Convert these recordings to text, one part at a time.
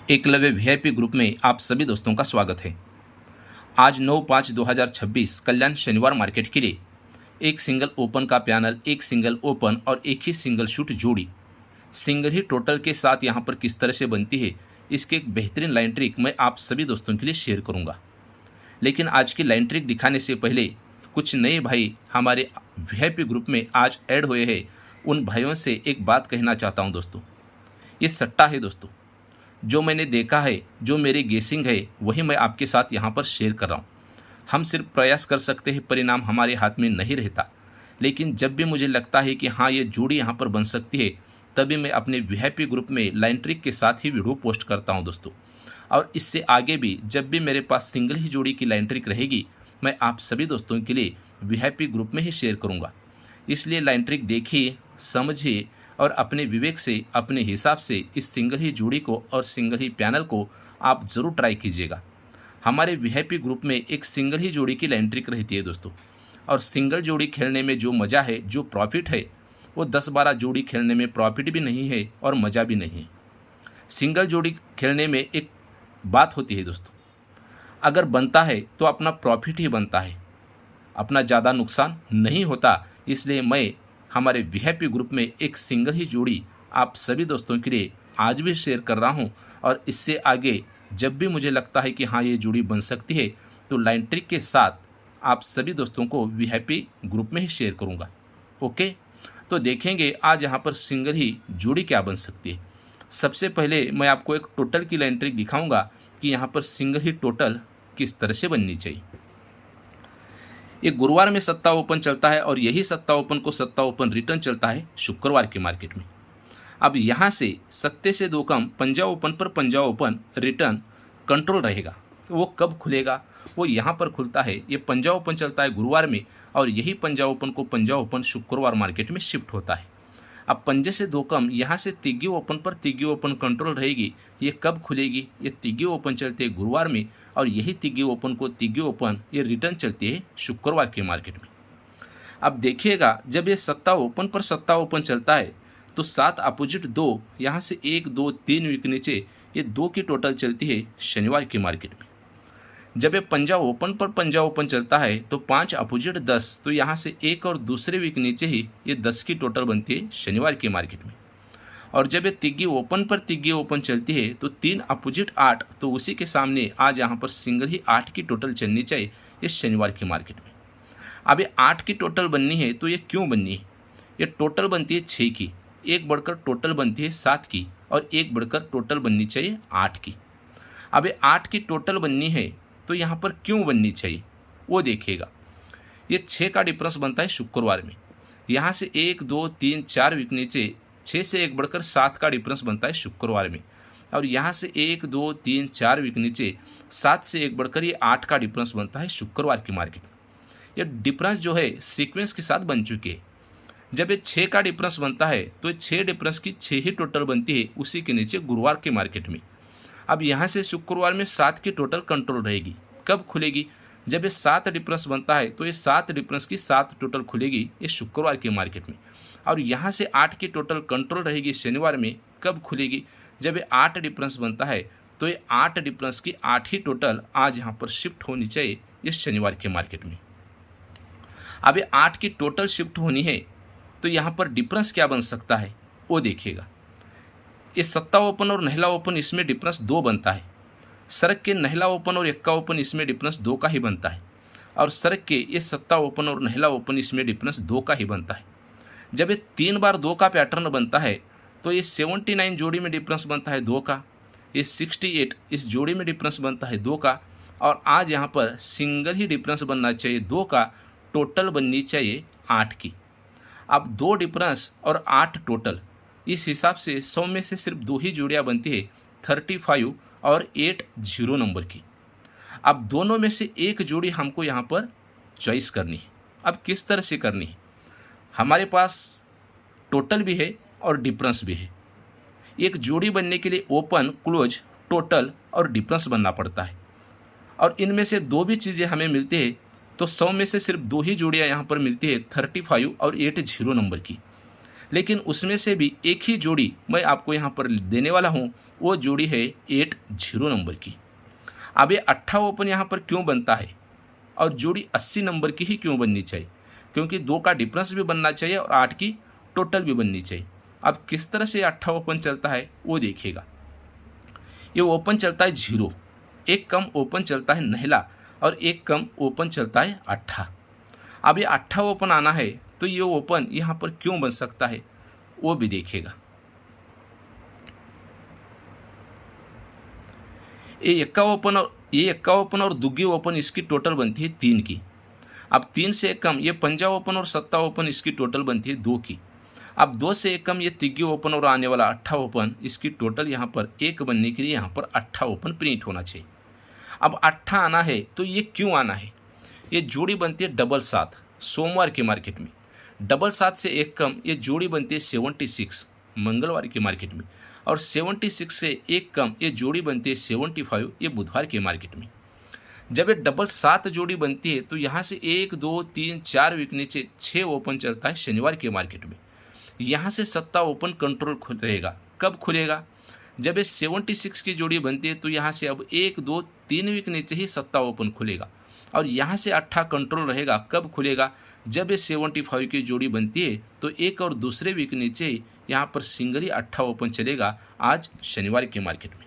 Eklavya VIP group में आप सभी दोस्तों का स्वागत है। आज 9/5/2026 कल्याण शनिवार मार्केट के लिए एक सिंगल ओपन का पैनल, एक सिंगल ओपन और एक ही सिंगल शूट जोड़ी सिंगल ही टोटल के साथ यहाँ पर किस तरह से बनती है, इसके एक बेहतरीन लाइन ट्रिक मैं आप सभी दोस्तों के लिए शेयर करूँगा। लेकिन आज की लाइन ट्रिक दिखाने से पहले कुछ नए भाई हमारे वीआईपी ग्रुप में आज ऐड हुए हैं, उन भाइयों से एक बात कहना चाहता हूँ दोस्तों। ये सट्टा है दोस्तों, जो मैंने देखा है, जो मेरी गेसिंग है, वही मैं आपके साथ यहाँ पर शेयर कर रहा हूँ। हम सिर्फ प्रयास कर सकते हैं, परिणाम हमारे हाथ में नहीं रहता। लेकिन जब भी मुझे लगता है कि हाँ ये जोड़ी यहाँ पर बन सकती है, तभी मैं अपने वीआईपी ग्रुप में लाइन ट्रिक के साथ ही वीडियो पोस्ट करता हूँ दोस्तों। और इससे आगे भी जब भी मेरे पास सिंगल ही जोड़ी की लाइन ट्रिक रहेगी, मैं आप सभी दोस्तों के लिए वीआईपी ग्रुप में ही शेयर करूँगा। इसलिए लाइन ट्रिक देखिए, समझिए और अपने विवेक से, अपने हिसाब से इस सिंगल ही जोड़ी को और सिंगल ही पैनल को आप ज़रूर ट्राई कीजिएगा। हमारे वीआईपी ग्रुप में एक सिंगल ही जोड़ी की लाइन ट्रिक रहती है दोस्तों, और सिंगल जोड़ी खेलने में जो मज़ा है, जो प्रॉफिट है, वो 10-12 जोड़ी खेलने में प्रॉफिट भी नहीं है और मज़ा भी नहीं है। सिंगल जोड़ी खेलने में एक बात होती है दोस्तों, अगर बनता है तो अपना प्रॉफिट ही बनता है, अपना ज़्यादा नुकसान नहीं होता। इसलिए मैं हमारे वीआईपी ग्रुप में एक सिंगल ही जोड़ी आप सभी दोस्तों के लिए आज भी शेयर कर रहा हूं, और इससे आगे जब भी मुझे लगता है कि हाँ ये जोड़ी बन सकती है, तो लाइन ट्रिक के साथ आप सभी दोस्तों को वीआईपी ग्रुप में ही शेयर करूंगा। ओके, तो देखेंगे आज यहाँ पर सिंगल ही जोड़ी क्या बन सकती है। सबसे पहले मैं आपको एक टोटल की लाइन ट्रिक दिखाऊंगा कि यहाँ पर सिंगल ही टोटल किस तरह से बननी चाहिए। ये गुरुवार में सट्टा ओपन चलता है और यही सट्टा ओपन को सट्टा ओपन रिटर्न चलता है शुक्रवार के मार्केट में। अब यहाँ से सत्ते से दो कम पंजा ओपन पर पंजा ओपन रिटर्न कंट्रोल रहेगा। तो वो कब खुलेगा? वो यहाँ पर खुलता है। ये पंजा ओपन चलता है गुरुवार में और यही पंजा ओपन को पंजा ओपन शुक्रवार मार्केट में शिफ्ट होता है। अब पंजे से दो कम यहाँ से तिग्गी ओपन पर तिग्गी ओपन कंट्रोल रहेगी। ये कब खुलेगी? ये तिग्गी ओपन चलते हैं गुरुवार में और यही तिग्गी ओपन को तिग्गी ओपन ये रिटर्न चलती है शुक्रवार के मार्केट में। अब देखिएगा, जब ये सट्टा ओपन पर सट्टा ओपन चलता है तो 7 अपोजिट 2 यहाँ से 1 2 3 वीक नीचे ये 2 की टोटल चलती है शनिवार के मार्केट में। जब ये पंजा ओपन पर पंजा ओपन चलता है तो 5 अपोजिट 10, तो यहाँ से एक और दूसरे वीक नीचे ही ये 10 की टोटल बनती है शनिवार के मार्केट में। और जब ये तिग्गी ओपन पर तिग्गी ओपन चलती है तो 3 अपोजिट 8, तो उसी के सामने आज यहाँ पर सिंगल ही 8 की टोटल चलनी चाहिए इस शनिवार के मार्केट में। अब ये 8 की टोटल बननी है, तो ये क्यों बननी है? ये टोटल बनती है 6 की, एक बढ़कर टोटल बनती है 7 की और एक बढ़कर टोटल बननी चाहिए 8 की। अब ये 8 की टोटल बननी है तो यहाँ पर क्यों बननी चाहिए वो देखिएगा। ये 6 का डिफरेंस बनता है शुक्रवार में, यहाँ से 1 2 3 4 वीक नीचे 6 से एक बढ़कर 7 का डिफरेंस बनता है शुक्रवार में, और यहाँ से 1 2 3 4 वीक नीचे 7 से एक बढ़कर ये 8 का डिफरेंस बनता है शुक्रवार की मार्केट में। ये डिफरेंस जो है सीक्वेंस के साथ बन चुके हैं। जब ये 6 का डिफरेंस बनता है तो ये 6 डिफरेंस की 6 ही टोटल बनती है उसी के नीचे गुरुवार के मार्केट में। अब यहाँ से शुक्रवार में 7 की टोटल कंट्रोल रहेगी। कब खुलेगी? जब ये 7 डिफरेंस बनता है तो ये 7 डिफरेंस की 7 टोटल खुलेगी ये शुक्रवार के मार्केट में। और यहाँ से 8 की टोटल कंट्रोल रहेगी शनिवार में। कब खुलेगी? जब ये 8 डिफरेंस बनता है तो ये 8 डिफरेंस की 8 ही टोटल आज यहाँ पर शिफ्ट होनी चाहिए ये शनिवार के मार्केट में। अब ये 8 की टोटल शिफ्ट होनी है तो यहाँ पर डिफरेंस क्या बन सकता है वो देखिएगा। ये सट्टा ओपन और नहला ओपन इसमें डिफरेंस 2 बनता है। सड़क के नहला ओपन और एक्का ओपन इसमें डिफरेंस 2 का ही बनता है, और सड़क के ये सट्टा ओपन और नहला ओपन इसमें डिफरेंस 2 का ही बनता है। जब ये 3 बार 2 का पैटर्न बनता है तो ये 79 जोड़ी में डिफरेंस बनता है 2 का, ये 68 इस जोड़ी में डिफरेंस बनता है 2 का, और आज यहाँ पर सिंगल ही डिफरेंस बनना चाहिए 2 का, टोटल बननी चाहिए 8 की। अब 2 डिफरेंस और 8 टोटल, इस हिसाब से 100 में से सिर्फ 2 ही जोड़ियाँ बनती है 35 और 80 नंबर की। अब दोनों में से एक जोड़ी हमको यहाँ पर चॉइस करनी है। अब किस तरह से करनी है? हमारे पास टोटल भी है और डिफरेंस भी है। एक जोड़ी बनने के लिए ओपन, क्लोज, टोटल और डिफरेंस बनना पड़ता है, और इनमें से 2 भी चीज़ें हमें मिलती है तो 100 में से सिर्फ 2 ही जोड़ियाँ यहाँ पर मिलती है 35 और 80 नंबर की। लेकिन उसमें से भी एक ही जोड़ी मैं आपको यहाँ पर देने वाला हूँ, वो जोड़ी है 80 नंबर की। अब ये 8 ओपन यहाँ पर क्यों बनता है और जोड़ी 80 नंबर की ही क्यों बननी चाहिए? क्योंकि 2 का डिफरेंस भी बनना चाहिए और 8 की टोटल भी बननी चाहिए। अब किस तरह से 8 ओपन चलता है वो देखिएगा। ये ओपन चलता है 0, एक कम ओपन चलता है नहला और एक कम ओपन चलता है 8। अब ये 8 ओपन आना है तो ये ओपन यहाँ पर क्यों बन सकता है वो भी देखिएगा। ये एक्का ओपन और दुग्गी ओपन इसकी टोटल बनती है 3 की। अब 3 से एक कम ये पंजा ओपन और सत्ता ओपन इसकी टोटल बनती है 2 की। अब 2 से एक कम ये तिग्गी ओपन और आने वाला 8 ओपन इसकी टोटल यहाँ पर 1 बनने के लिए यहाँ पर 8 ओपन प्रिंट होना चाहिए। अब 8 आना है तो ये क्यों आना है? ये जोड़ी बनती है डबल 7 सोमवार के मार्केट में। डबल 7 से एक कम ये जोड़ी बनती है 76 मंगलवार के मार्केट में। और 76 से एक कम ये जोड़ी बनती है 75 ये बुधवार के मार्केट में। जब ये डबल 7 जोड़ी बनती है तो यहाँ से 1 2 3 4 वीक नीचे 6 ओपन चलता है शनिवार के मार्केट में। यहाँ से सत्ता ओपन कंट्रोल रहेगा। कब खुलेगा? जब ये 76 की जोड़ी बनती है तो यहाँ से अब 1 2 3 वीक नीचे ही सत्ता ओपन खुलेगा और यहाँ से 8 कंट्रोल रहेगा। कब खुलेगा? जब ये 75 की जोड़ी बनती है तो एक और दूसरे वीक नीचे ही यहाँ पर सिंगल ही 8 ओपन चलेगा आज शनिवार के मार्केट में।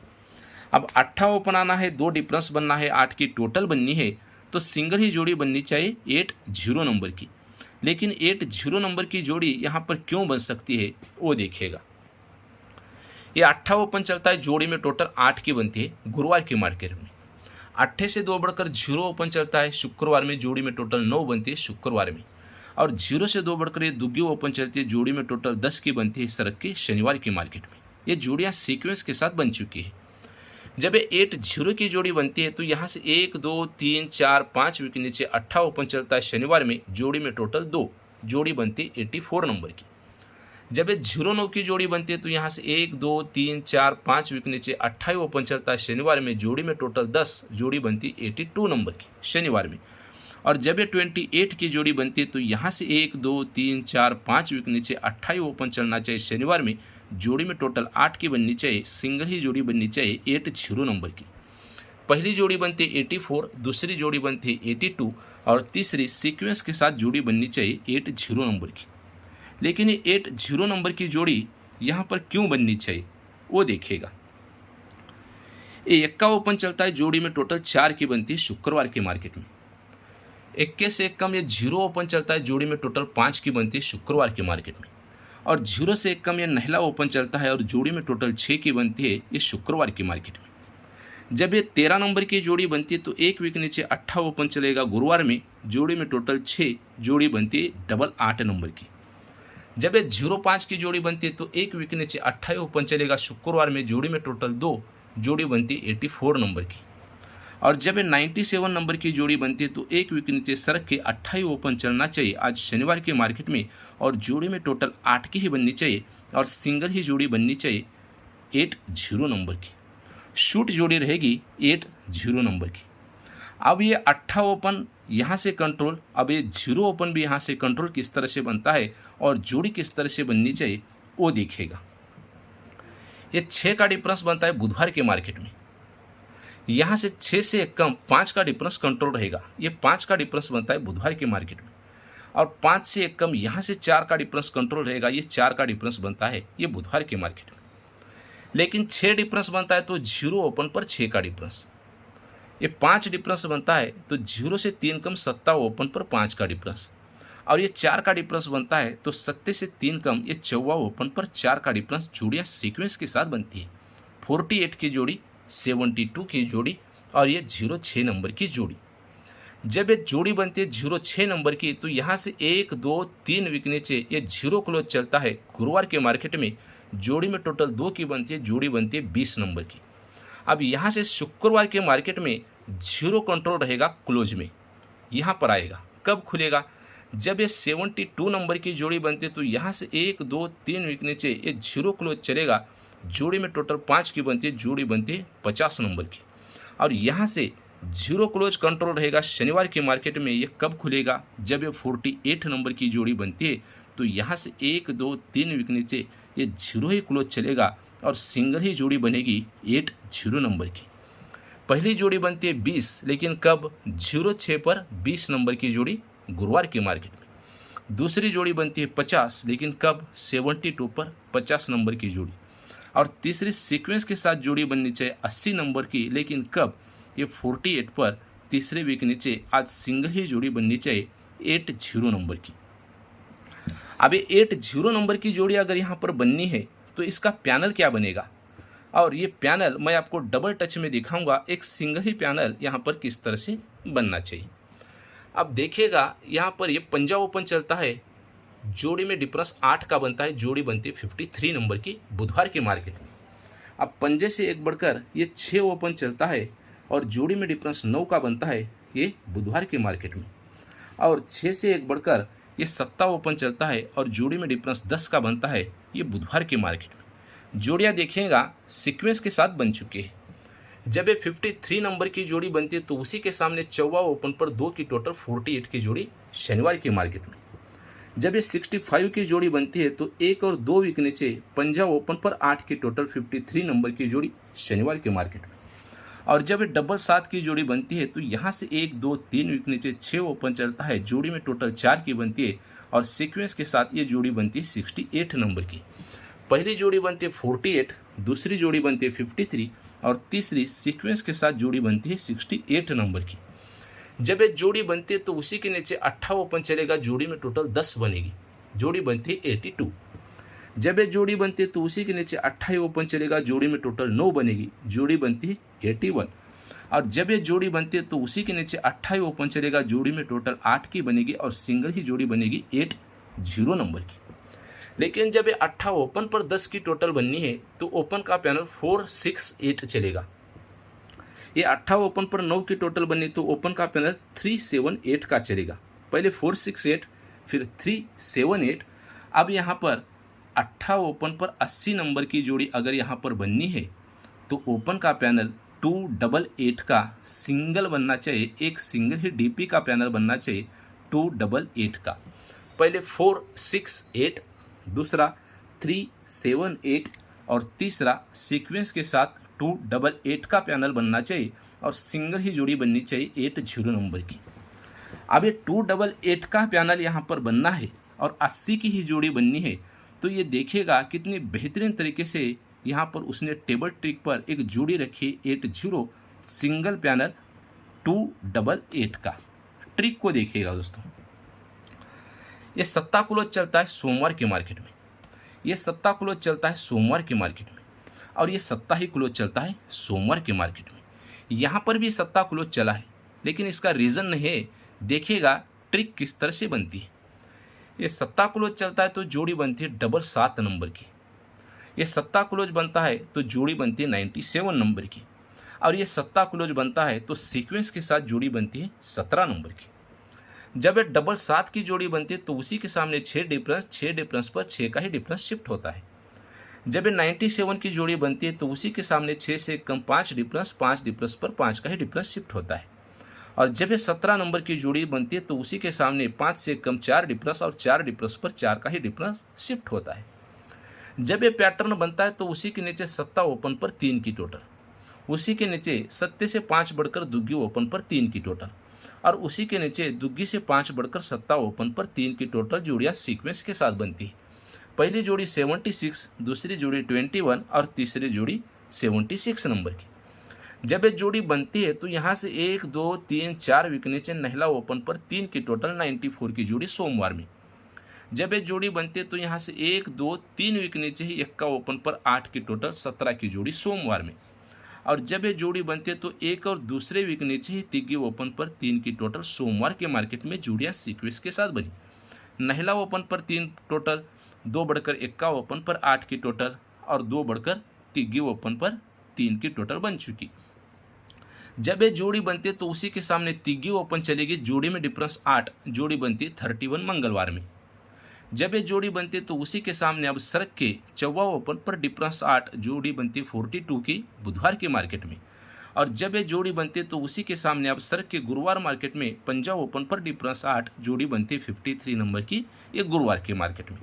अब 8 ओपन आना है, 2 डिफरेंस बनना है, 8 की टोटल बननी है तो सिंगल ही जोड़ी बननी चाहिए 80 नंबर की। लेकिन 80 नंबर की जोड़ी यहाँ पर क्यों बन सकती है वो देखिएगा। ये 8 ओपन चलता है, जोड़ी में टोटल 8 की बनती है गुरुवार के मार्केट में। 8 से 2 बढ़कर 0 ओपन चलता है शुक्रवार में, जोड़ी में टोटल 9 बनती है शुक्रवार में। और 0 से 2 बढ़कर ये दुग्गी ओपन चलती है, जोड़ी में टोटल 10 की बनती है सरक के शनिवार के मार्केट में। ये जोड़ियाँ सीक्वेंस के साथ बन चुकी है। जब ये 80 की जोड़ी बनती है तो यहाँ से 1 2 3 4 5 वीक नीचे 8 ओपन चलता है शनिवार में, जोड़ी में टोटल 2, जोड़ी बनती है 84 नंबर की। जब ये 0 9 की जोड़ी बनती है तो यहाँ से 1 2 3 4 5 वीक नीचे 28 ओपन चलता है शनिवार में, जोड़ी में टोटल 10, जोड़ी बनती है 82 नंबर की शनिवार में। और जब ये 28 की जोड़ी बनती है तो यहाँ से 1 2 3 4 5 वीक नीचे 28 ओपन चलना चाहिए शनिवार में, जोड़ी में टोटल 8 की बननी चाहिए, सिंगल ही जोड़ी बननी चाहिए 80 नंबर की। पहली जोड़ी बनती है 84, दूसरी जोड़ी बनती है 82 और तीसरी सीक्वेंस के साथ जोड़ी बननी चाहिए 80 नंबर की। लेकिन ये 80 नंबर की जोड़ी यहाँ पर क्यों बननी चाहिए वो देखिएगा। ये एक्का ओपन चलता है, जोड़ी में टोटल 4 की बनती है शुक्रवार के मार्केट में। 21 से एक कम ये 0 ओपन चलता है, जोड़ी में टोटल 5 की बनती है शुक्रवार के मार्केट में। और 0 से एक कम ये नहला ओपन चलता है और जोड़ी में टोटल 6 की बनती है ये शुक्रवार की मार्केट में। जब ये 13 नंबर की जोड़ी बनती है तो एक वीक नीचे 8 ओपन चलेगा गुरुवार में, जोड़ी में टोटल 6, जोड़ी बनती है डबल 8 नंबर की। जब ये 05 की जोड़ी बनती है तो एक वीक नीचे 28 ओपन चलेगा शुक्रवार में, जोड़ी में टोटल 2, जोड़ी बनती है 84 नंबर की। और जब ये 97 नंबर की जोड़ी बनती है तो एक वीक नीचे सरक के 28 ओपन चलना चाहिए आज शनिवार के मार्केट में, और जोड़ी में टोटल 8 की ही बननी चाहिए और सिंगल ही जोड़ी बननी चाहिए 80 नंबर की। शूट जोड़ी रहेगी 80 नंबर की। अब ये 8 ओपन यहाँ से कंट्रोल, अब ये 0 ओपन भी यहाँ से कंट्रोल किस तरह से बनता है और जोड़ी किस तरह से बननी चाहिए वो देखिएगा। ये 6 का डिफरेंस बनता है बुधवार के मार्केट में। यहाँ से 6 से एक कम 5 का डिफरेंस कंट्रोल रहेगा, ये 5 का डिफरेंस बनता है बुधवार के मार्केट में। और 5 से एक कम यहाँ से 4 का डिफरेंस कंट्रोल रहेगा, ये 4 का डिफरेंस बनता है ये बुधवार के मार्केट में। लेकिन 6 डिफरेंस बनता है तो 0 ओपन पर 6 का डिफरेंस, ये 5 डिफरेंस बनता है तो 0 से 3 कम सत्ता ओपन पर 5 का डिफरेंस, और ये 4 का डिफरेंस बनता है तो सत्ते से 3 कम ये 14 ओपन पर 4 का डिफरेंस। जोड़ियाँ सीक्वेंस के साथ बनती है, 48 की जोड़ी, 72 की जोड़ी और ये 06 नंबर की जोड़ी। जब ये जोड़ी बनती है 06 नंबर की तो यहाँ से 1 2 3 वीक नीचे ये 0 क्लोज चलता है गुरुवार के मार्केट में, जोड़ी में टोटल 2 की बनती है, जोड़ी बनती है 20 नंबर की। अब यहाँ से शुक्रवार के मार्केट में 0 कंट्रोल रहेगा क्लोज में, यहाँ पर आएगा। कब खुलेगा? जब ये 72 नंबर की जोड़ी बनती है तो यहाँ से 1 2 3 वीक नीचे ये 0 क्लोज चलेगा, जोड़ी में टोटल 5 की बनती है, जोड़ी बनती है 50 नंबर की। और यहाँ से 0 क्लोज कंट्रोल रहेगा शनिवार के मार्केट में। ये कब खुलेगा? जब ये 48 नंबर की जोड़ी बनती है तो यहाँ से 1 2 3 वीक नीचे ये 0 ही क्लोज चलेगा और सिंगल ही जोड़ी बनेगी 8-0 नंबर की। पहली जोड़ी बनती है 20, लेकिन कब? 06 पर 20 नंबर की जोड़ी गुरुवार की मार्केट में। दूसरी जोड़ी बनती है 50, लेकिन कब? 72 पर 50 नंबर की जोड़ी। और तीसरी सीक्वेंस के साथ जोड़ी बननी चाहिए 80 नंबर की, लेकिन कब? ये 48 पर तीसरे वीक नीचे आज सिंगल ही जोड़ी बननी चाहिए 80 नंबर की। अब ये 80 नंबर की जोड़ी अगर यहाँ पर बननी है तो इसका पैनल क्या बनेगा, और ये पैनल मैं आपको डबल टच में दिखाऊंगा एक सिंगल ही पैनल यहाँ पर किस तरह से बनना चाहिए। अब देखिएगा यहाँ पर ये पंजाब ओपन चलता है, जोड़ी में डिफरेंस 8 का बनता है, जोड़ी बनती है 53 नंबर की बुधवार की मार्केट में। अब पंजे से एक बढ़कर ये 6 ओपन चलता है और जोड़ी में डिफरेंस 9 का बनता है, ये बुधवार की मार्केट में। और 6 से एक बढ़कर ये 7 ओपन चलता है और जोड़ी में डिफरेंस 10 का बनता है, ये बुधवार की मार्केट में। जोड़ियाँ देखिएगा सीक्वेंस के साथ बन चुकी है। जब ये 53 नंबर की जोड़ी बनती है तो उसी के सामने 14 ओपन पर 2 की टोटल 48 की जोड़ी शनिवार की मार्केट में। जब ये 65 की जोड़ी बनती है तो 1 और 2 वीक नीचे पंजाब ओपन पर 8 की टोटल 53 नंबर की जोड़ी शनिवार की मार्केट में। और जब ये डबल 7 की जोड़ी बनती है तो यहाँ से 1 2 3 वीक नीचे 6 ओपन चलता है, जोड़ी में टोटल 4 की बनती है और सीक्वेंस के साथ ये जोड़ी बनती है 68 नंबर की। पहली जोड़ी बनती है 48, दूसरी जोड़ी बनती है 53 और तीसरी सीक्वेंस के साथ जोड़ी बनती है 68 नंबर की। जब ये जोड़ी बनती है तो उसी के नीचे 8 ओपन चलेगा, जोड़ी में टोटल 10 बनेगी, जोड़ी बनती है 82। जब ये जोड़ी बनती है तो उसी के नीचे 28 ओपन चलेगा, जोड़ी में टोटल 9 बनेगी, जोड़ी बनती है 81। और जब ये जोड़ी बनती है तो उसी के नीचे 28 ओपन चलेगा, जोड़ी में टोटल 8 की बनेगी और सिंगल ही जोड़ी बनेगी 80 नंबर की। लेकिन जब ये 8 ओपन पर 10 की टोटल बननी है तो ओपन का पैनल 468 चलेगा। ये 8 ओपन पर 9 की टोटल बननी तो ओपन का पैनल 378 का चलेगा। पहले 468 फिर 378। अब यहाँ पर 8 ओपन पर 80 नंबर की जोड़ी अगर यहाँ पर बननी है तो ओपन का पैनल 288 का सिंगल बनना चाहिए, एक सिंगल ही डीपी का पैनल बनना चाहिए 288 का। पहले 468, दूसरा 378 और तीसरा सीक्वेंस के साथ 288 का पैनल बनना चाहिए और सिंगल ही जोड़ी बननी चाहिए 80 नंबर की। अब ये 288 का पैनल यहाँ पर बनना है और 80 की ही जोड़ी बननी है, तो ये देखिएगा कितनी बेहतरीन तरीके से यहाँ पर उसने टेबल ट्रिक पर एक जोड़ी रखी 80 सिंगल पैनल 288 का। ट्रिक को देखिएगा दोस्तों, ये 7 क्लोज चलता है सोमवार की मार्केट में, ये 7 क्लोज चलता है सोमवार की मार्केट में और ये 7 ही क्लोज चलता है सोमवार की मार्केट में। यहाँ पर भी 7 क्लोज चला है, लेकिन इसका रीज़न नहीं है। देखिएगा ट्रिक किस तरह से बनती है। ये 7 क्लोज चलता है तो जोड़ी बनती है डबल 7 नंबर की। ये 7 क्लोज बनता है तो जोड़ी बनती है 97 नंबर की। और ये 7 क्लोज बनता है तो सीक्वेंस के साथ जोड़ी बनती है 17 नंबर की। जब ये डबल 7 की जोड़ी बनती है तो उसी के सामने 6 डिफरेंस पर 6 का ही डिफरेंस शिफ्ट होता है। जब ये 97 की जोड़ी बनती है तो उसी के सामने 6 से कम 5 डिफरेंस पर 5 का ही डिफरेंस शिफ्ट होता है। और जब ये 17 नंबर की जोड़ी बनती है तो उसी के सामने 5 से कम 4 डिफरेंस और 4 डिफरेंस पर 4 का ही डिफरेंस शिफ्ट होता है। जब ये पैटर्न बनता है तो उसी के नीचे 7 ओपन पर 3 की टोटल, उसी के नीचे 7 से 5 बढ़कर दुग्गी ओपन पर 3 की टोटल और उसी के नीचे दुग्गी से 5 बढ़कर 7 ओपन पर 3 की टोटल जोड़ियाँ सीक्वेंस के साथ बनती है। पहली जोड़ी 76, दूसरी जोड़ी 21 और तीसरी जोड़ी 76 नंबर की। जब ये जोड़ी बनती है तो यहाँ से 1 2 3 4 वीक नीचे नहला ओपन पर 3 की टोटल 94 की जोड़ी सोमवार में। जब ये जोड़ी बनती है तो यहाँ से 1 2 3 वीक नीचे ही 1 ओपन पर 8 की टोटल 17 की जोड़ी सोमवार में। और जब ये जोड़ी बनती है तो एक और दूसरे वीक नीचे ही तिग्गी ओपन पर 3 की टोटल सोमवार के मार्केट में जोड़ियाँ सीक्वेंस के साथ बनी। नहला ओपन पर 3 टोटल, 2 बढ़कर 1 ओपन पर 8 की टोटल और 2 बढ़कर तिग्गी ओपन पर 3 की टोटल बन चुकी। जब ये जोड़ी बनती है तो उसी के सामने तिग्गी ओपन चलेगी, जोड़ी में डिफरेंस 8, जोड़ी बनती है 31 मंगलवार में। जब ये जोड़ी बनती है तो उसी के सामने अब सरक के 14 ओपन पर डिफरेंस 8, जोड़ी बनती है 42 की बुधवार की मार्केट में। और जब ये जोड़ी बनती है तो उसी के सामने अब सर के गुरुवार मार्केट में पंजाब ओपन पर डिफरेंस 8 जोड़ी बनती है 53 नंबर की, ये गुरुवार के मार्केट में।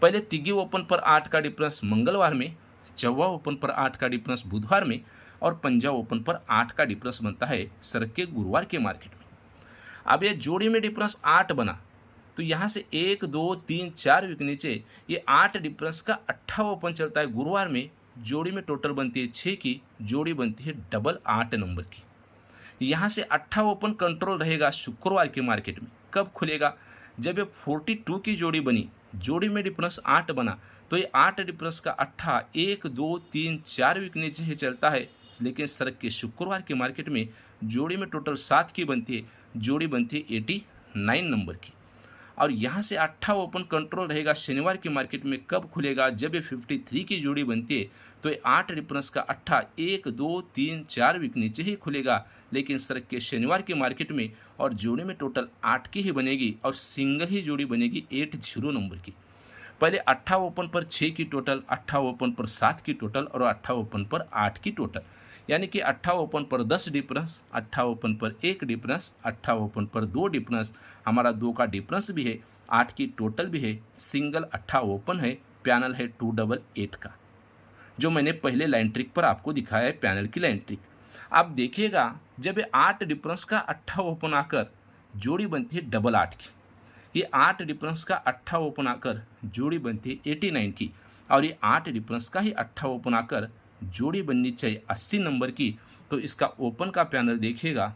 पहले तिगी ओपन पर 8 का डिफरेंस मंगलवार में, चौवा ओपन पर 8 का डिफरेंस बुधवार में और पंजाब ओपन पर 8 का डिफरेंस बनता है सर के गुरुवार के मार्केट में। अब ये जोड़ी में डिफरेंस 8 बना तो यहाँ से 1 2 3 4 वीक नीचे ये 8 डिफरेंस का 8वां ओपन चलता है गुरुवार में। जोड़ी में टोटल बनती है 6 की, जोड़ी बनती है डबल 8 नंबर की। यहाँ से 8वां ओपन कंट्रोल रहेगा शुक्रवार के मार्केट में। कब खुलेगा? जब ये 42 की जोड़ी बनी, जोड़ी में डिफरेंस 8 बना तो ये 8 डिफरेंस का 8 1 2 3 4 वीक नीचे ही चलता है, लेकिन सर के शुक्रवार के मार्केट में जोड़ी में टोटल 7 की बनती है, जोड़ी बनती है 89 नंबर की। और यहाँ से 8वां ओपन कंट्रोल रहेगा शनिवार की मार्केट में। कब खुलेगा? जब ये 53 की जोड़ी बनती है तो ये 8 डिफरेंस का 8 1 2 3 4 वीक नीचे ही खुलेगा, लेकिन सर के शनिवार की मार्केट में और जोड़ी में टोटल 8 की ही बनेगी और सिंगल ही जोड़ी बनेगी 80 नंबर की। पहले 8वां ओपन पर 6 की टोटल, 8वां ओपन पर 7 की टोटल और 8वां ओपन पर 8 की टोटल, यानी कि 8वां ओपन पर 10 डिफरेंस, 8वां ओपन पर 1 डिफरेंस, 8वां ओपन पर 2 डिफरेंस, हमारा 2 का डिफरेंस भी है, 8 की टोटल भी है, सिंगल 8वां ओपन है, पैनल है 288 का, जो मैंने पहले लाइन ट्रिक पर आपको दिखाया है पैनल की लाइन ट्रिक। आप देखिएगा जब ये 8 डिफरेंस का 8वां ओपन आकर जोड़ी बनती है डबल 8 की, ये 8 डिफरेंस का 8वां ओपन आकर जोड़ी बनती है 89 की, और ये 8 डिफरेंस का ही 8वां ओपन आकर जोड़ी बननी चाहिए 80 नंबर की, तो इसका ओपन का पैनल देखिएगा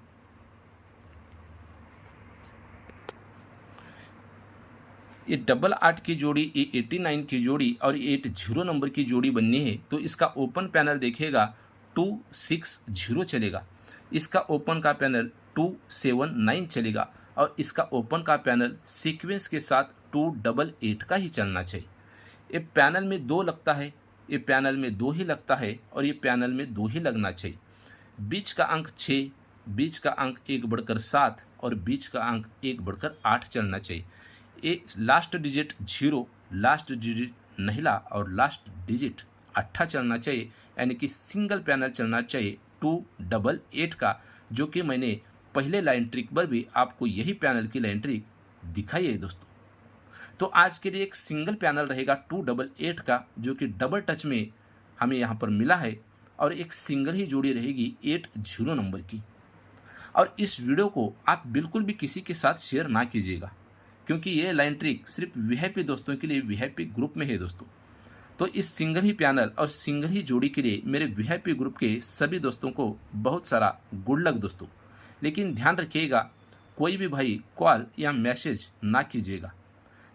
ये डबल 8 की जोड़ी, ये 89 की जोड़ी और ये 80 नंबर की जोड़ी बननी है, तो इसका ओपन पैनल देखिएगा 260 चलेगा, इसका ओपन का पैनल 279 चलेगा और इसका ओपन का पैनल सीक्वेंस के साथ 288 का ही चलना चाहिए। ये पैनल में 2 लगता है, ये पैनल में 2 ही लगता है और ये पैनल में 2 ही लगना चाहिए। बीच का अंक 6, बीच का अंक 1 बढ़कर 7 और बीच का अंक 1 बढ़कर 8 चलना चाहिए। ये लास्ट डिजिट 0, लास्ट डिजिट नहिला और लास्ट डिजिट 8 चलना चाहिए, यानी कि सिंगल पैनल चलना चाहिए 288 का, जो कि मैंने पहले लाइन ट्रिक पर भी आपको यही पैनल की लाइन ट्रिक दिखाई है दोस्तों। तो आज के लिए एक सिंगल पैनल रहेगा 288 का, जो कि डबल टच में हमें यहाँ पर मिला है, और एक सिंगल ही जोड़ी रहेगी 80 नंबर की। और इस वीडियो को आप बिल्कुल भी किसी के साथ शेयर ना कीजिएगा, क्योंकि ये लाइन ट्रिक सिर्फ वीआईपी दोस्तों के लिए वीआईपी ग्रुप में है दोस्तों। तो इस सिंगल ही पैनल और सिंगल ही जोड़ी के लिए मेरे वीआईपी ग्रुप के सभी दोस्तों को बहुत सारा गुड लक दोस्तों। लेकिन ध्यान रखिएगा, कोई भी भाई कॉल या मैसेज ना कीजिएगा।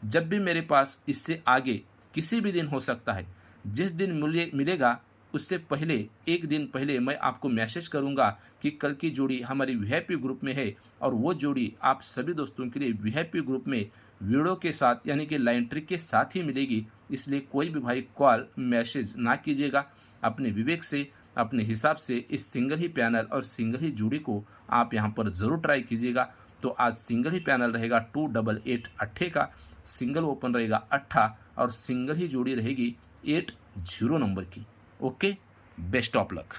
जब भी मेरे पास इससे आगे किसी भी दिन हो सकता है, जिस दिन मिलेगा उससे पहले 1 दिन पहले मैं आपको मैसेज करूंगा कि कल की जोड़ी हमारी वीआईपी ग्रुप में है, और वो जोड़ी आप सभी दोस्तों के लिए वीआईपी ग्रुप में वीडियो के साथ यानी कि लाइन ट्रिक के साथ ही मिलेगी। इसलिए कोई भी भाई कॉल मैसेज ना कीजिएगा, अपने विवेक से अपने हिसाब से इस सिंगल ही पैनल और सिंगल ही जोड़ी को आप यहाँ पर ज़रूर ट्राई कीजिएगा। तो आज सिंगल ही पैनल रहेगा 288 का, सिंगल ओपन रहेगा 8 और सिंगल ही जोड़ी रहेगी 80 नंबर की। Okay, best of luck.